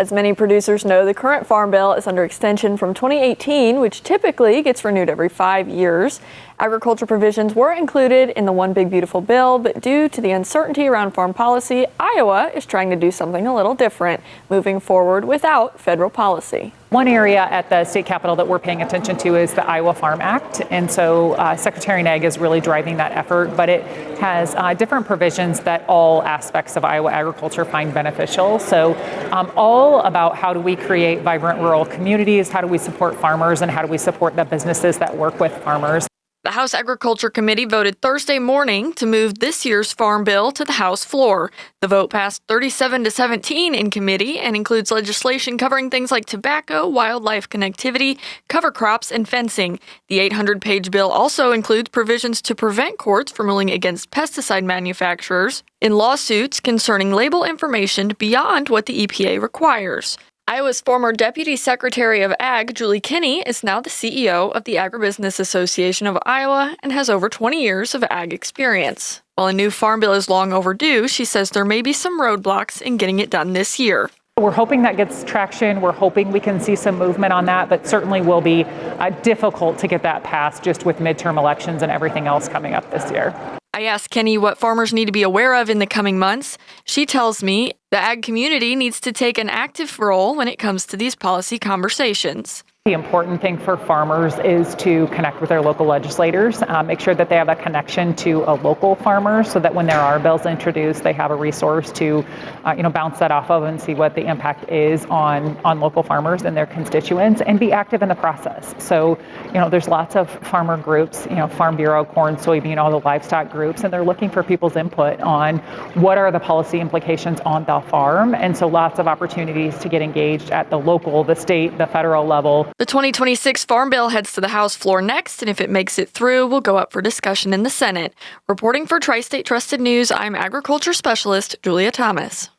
As many producers know, the current Farm Bill is under extension from 2018, which typically gets renewed every 5 years. Agriculture provisions were included in the One Big Beautiful Bill, but due to the uncertainty around farm policy, Iowa is trying to do something a little different, moving forward without federal policy. One area at the state capitol that we're paying attention to is the Iowa Farm Act. And so Secretary Nag is really driving that effort, but it has different provisions that all aspects of Iowa agriculture find beneficial. So all about how do we create vibrant rural communities, how do we support farmers, and how do we support the businesses that work with farmers. The House Agriculture Committee voted Thursday morning to move this year's Farm Bill to the House floor. The vote passed 37-17 in committee and includes legislation covering things like tobacco, wildlife connectivity, cover crops, and fencing. The 800-page bill also includes provisions to prevent courts from ruling against pesticide manufacturers in lawsuits concerning label information beyond what the EPA requires. Iowa's former Deputy Secretary of Ag, Julie Kinney, is now the CEO of the Agribusiness Association of Iowa and has over 20 years of ag experience. While a new farm bill is long overdue, she says there may be some roadblocks in getting it done this year. We're hoping that gets traction. We're hoping we can see some movement on that, but certainly will be difficult to get that passed just with midterm elections and everything else coming up this year. I asked Kenny what farmers need to be aware of in the coming months. She tells me the ag community needs to take an active role when it comes to these policy conversations. The important thing for farmers is to connect with their local legislators, make sure that they have a connection to a local farmer so that when there are bills introduced, they have a resource to bounce that off of and see what the impact is on local farmers and their constituents, and be active in the process. So, there's lots of farmer groups, Farm Bureau, corn, soybean, all the livestock groups, and they're looking for people's input on what are the policy implications on the farm. And so lots of opportunities to get engaged at the local, the state, the federal level. The 2026 Farm Bill heads to the House floor next, and if it makes it through, will go up for discussion in the Senate. Reporting for Tri-State Trusted News, I'm Agriculture Specialist Julia Thomas.